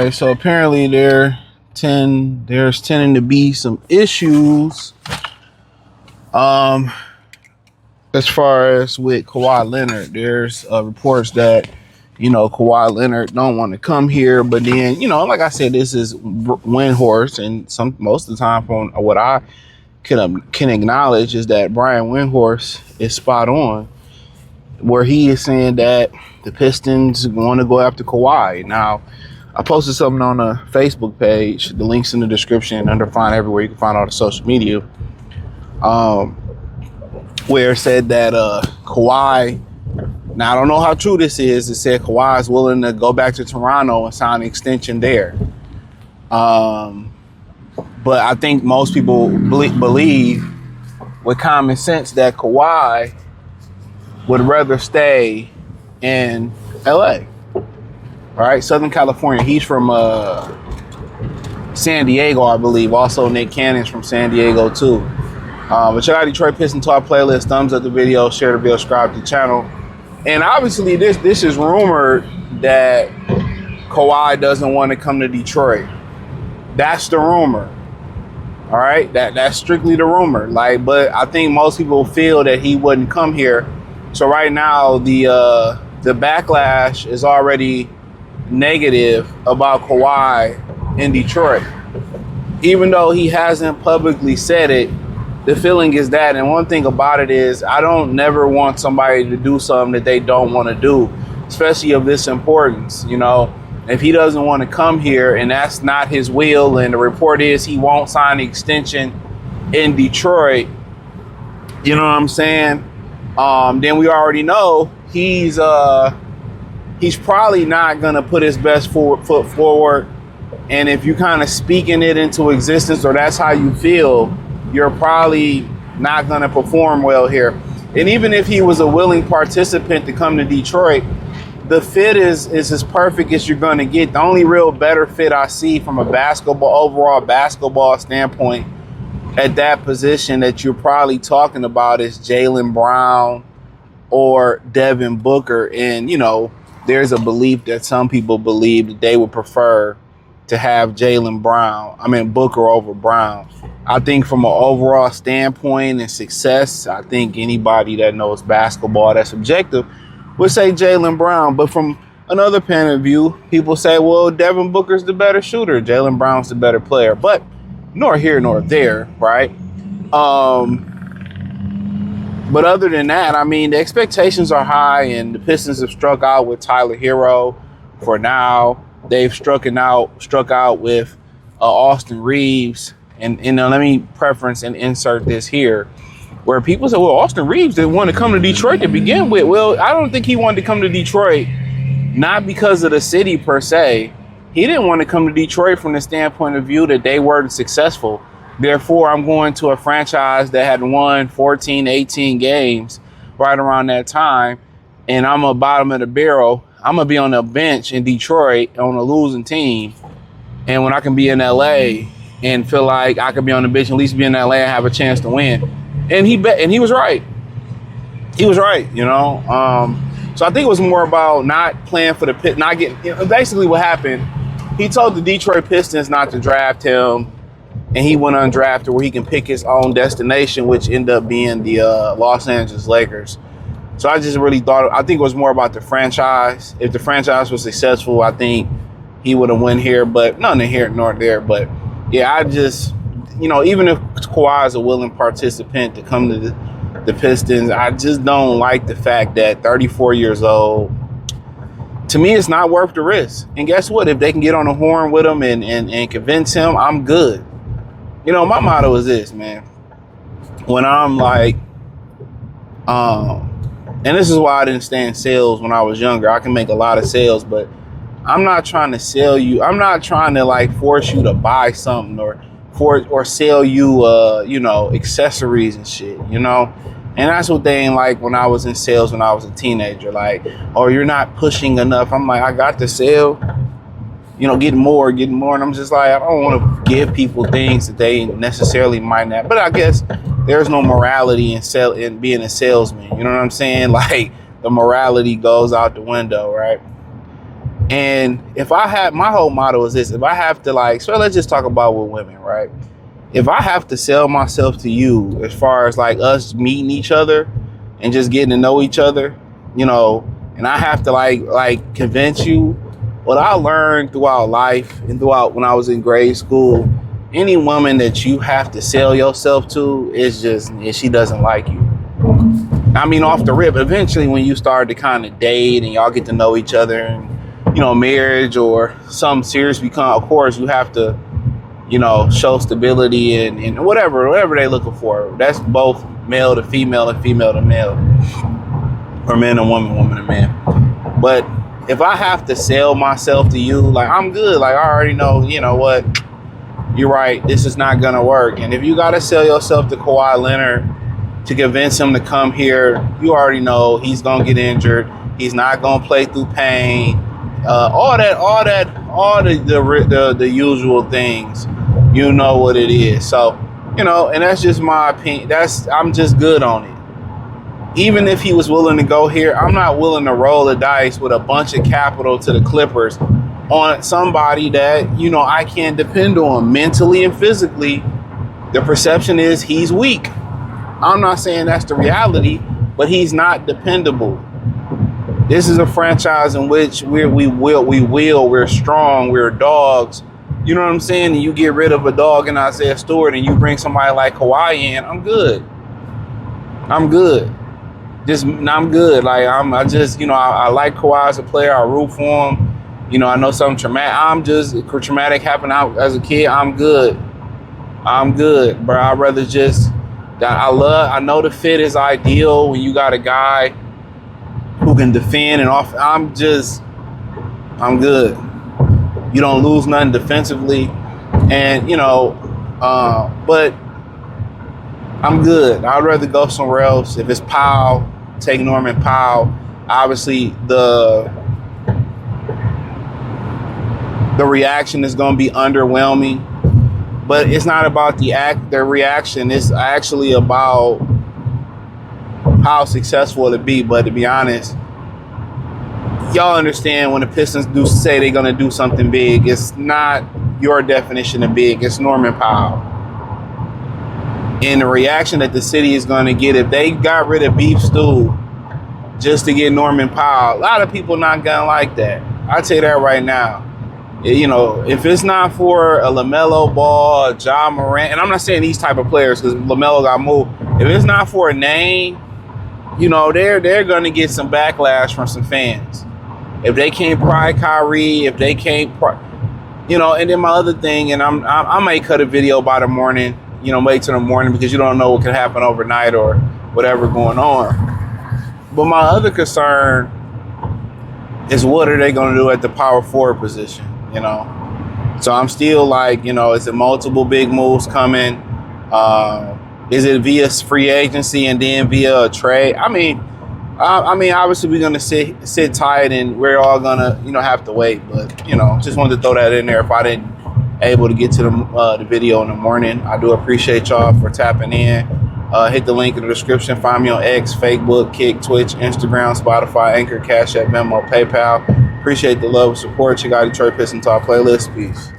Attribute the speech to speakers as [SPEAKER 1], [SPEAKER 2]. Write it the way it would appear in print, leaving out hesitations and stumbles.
[SPEAKER 1] right, so apparently there's tending to be some issues as far as with Kawhi Leonard. There's reports that Kawhi Leonard don't want to come here, but then like I said, this is Windhorst, and most of the time from what I can acknowledge is that Brian Windhorst is spot on, where he is saying that the Pistons want to go after Kawhi. Now, I posted something on a Facebook page. The link's in the description under Find Everywhere. You can find all the social media. Where it said that Kawhi, now I don't know how true this is, it said Kawhi is willing to go back to Toronto and sign an extension there. But I think most people believe with common sense that Kawhi would rather stay in LA. Right? Southern California. He's from San Diego, I believe. Also, Nick Cannon's from San Diego, too. But check out Detroit Pistons Talk playlist. Thumbs up the video, share the video, subscribe to the channel. And obviously, this is rumored that Kawhi doesn't want to come to Detroit. That's the rumor. All right? That's strictly the rumor. But I think most people feel that he wouldn't come here. So right now, the backlash is already negative about Kawhi in Detroit. Even though he hasn't publicly said it, the feeling is that. And one thing about it is I don't never want somebody to do something that they don't want to do, especially of this importance. If he doesn't want to come here and that's not his will, and the report is he won't sign the extension in Detroit, you know what I'm saying? Then we already know he's probably not going to put his best foot forward. And if you kind of speaking it into existence, or that's how you feel, you're probably not going to perform well here. And even if he was a willing participant to come to Detroit, the fit is as perfect as you're going to get. The only real better fit I see from a overall basketball standpoint at that position that you're probably talking about is Jaylen Brown or Devin Booker. And, there's a belief that some people believe that they would prefer to have Booker over Brown. I think from an overall standpoint and success, I think anybody that knows basketball that's objective would say Jaylen Brown. But from another point of view, people say, well, Devin Booker's the better shooter. Jaylen Brown's the better player. But nor here nor there, right? But other than that, the expectations are high, and the Pistons have struck out with Tyler Hero for now. They've struck out with Austin Reeves. And let me preference and insert this here, where people say, well, Austin Reeves didn't want to come to Detroit to begin with. Well, I don't think he wanted to come to Detroit, not because of the city per se. He didn't want to come to Detroit from the standpoint of view that they weren't successful. Therefore, I'm going to a franchise that had won 14, 18 games right around that time, and I'm a bottom of the barrel. I'm going to be on the bench in Detroit on a losing team. And when I can be in LA and feel like I could be on the bench, at least be in LA and have a chance to win. And he was right. He was right, So I think it was more about not playing for the pit, not getting, basically what happened, he told the Detroit Pistons not to draft him, and he went undrafted where he can pick his own destination, which ended up being the Los Angeles Lakers. So I just really I think it was more about the franchise. If the franchise was successful, I think he would have won here, but nothing here nor there. But yeah, I just, even if Kawhi is a willing participant to come to the Pistons, I just don't like the fact that 34 years old, to me, it's not worth the risk. And guess what? If they can get on the horn with him and convince him, I'm good. My motto is this, man. When I'm like, and this is why I didn't stay in sales when I was younger. I can make a lot of sales, but I'm not trying to sell you. I'm not trying to force you to buy something or sell you, accessories and shit, And that's what they ain't like when I was in sales when I was a teenager. Oh, you're not pushing enough. I'm like, I got to sell. Getting more. And I'm just like, I don't want to give people things that they necessarily might not. But I guess there's no morality in being a salesman. You know what I'm saying? The morality goes out the window, right? And if I have, my whole motto is this: if I have to, like, so let's just talk about with women, right? If I have to sell myself to you, as far as like us meeting each other and just getting to know each other, you know, and I have to like convince you, what I learned throughout life and throughout when I was in grade school, any woman that you have to sell yourself to is just, she doesn't like you. I mean, off the rip, eventually when you start to kind of date and y'all get to know each other and, you know, marriage or some serious become, of course, you have to, you know, show stability and whatever they're looking for. That's both male to female and female to male, or man to woman, woman to man. But if I have to sell myself to you, like, I'm good. Like, I already know, you know what, you're right, this is not gonna work. And if you gotta sell yourself to Kawhi Leonard to convince him to come here, you already know he's gonna get injured. He's not gonna play through pain. All the usual things. You know what it is. So, you know, and that's just my opinion. I'm just good on it. Even if he was willing to go here, I'm not willing to roll the dice with a bunch of capital to the Clippers on somebody that, you know, I can't depend on mentally and physically. The perception is he's weak. I'm not saying that's the reality, but he's not dependable. This is a franchise in which we're strong, we're dogs. You know what I'm saying? And you get rid of a dog in Isaiah Stewart and you bring somebody like Kawhi in, I'm good. I'm good. I'm good. Like, I just, you know, I like Kawhi as a player. I root for him. You know, I know something traumatic happened out as a kid. I'm good. I'm good, bro. I'd rather just, I know the fit is ideal when you got a guy who can defend and off. I'm good. You don't lose nothing defensively, and, you know, but I'm good. I'd rather go somewhere else. If it's Powell, take Norman Powell. Obviously, the reaction is going to be underwhelming, but it's not about the reaction. It's actually about how successful it'll be. But to be honest, y'all understand when the Pistons do say they're going to do something big, it's not your definition of big. It's Norman Powell. And the reaction that the city is going to get if they got rid of Beef Stew just to get Norman Powell, a lot of people not going to like that. I'll tell you that right now. You know, if it's not for a LaMelo Ball, a Ja Morant, and I'm not saying these type of players because LaMelo got moved. If it's not for a name, you know, they're going to get some backlash from some fans. If they can't pry Kyrie, if they can't, you know, and then my other thing, and I might cut a video by the morning, you know, wait till the morning because you don't know what can happen overnight or whatever going on. But my other concern is what are they going to do at the power forward position, you know? So I'm still like, you know, is it multiple big moves coming? Is it via free agency and then via a trade? I mean, obviously we're gonna sit tight and we're all gonna, you know, have to wait. But, you know, just wanted to throw that in there. If I didn't able to get to the video in the morning, I do appreciate y'all for tapping in. Hit the link in the description. Find me on X, Facebook, Kick, Twitch, Instagram, Spotify, Anchor, Cash App, Venmo, PayPal. Appreciate the love and support. You got Detroit Pistons Talk playlist. Peace.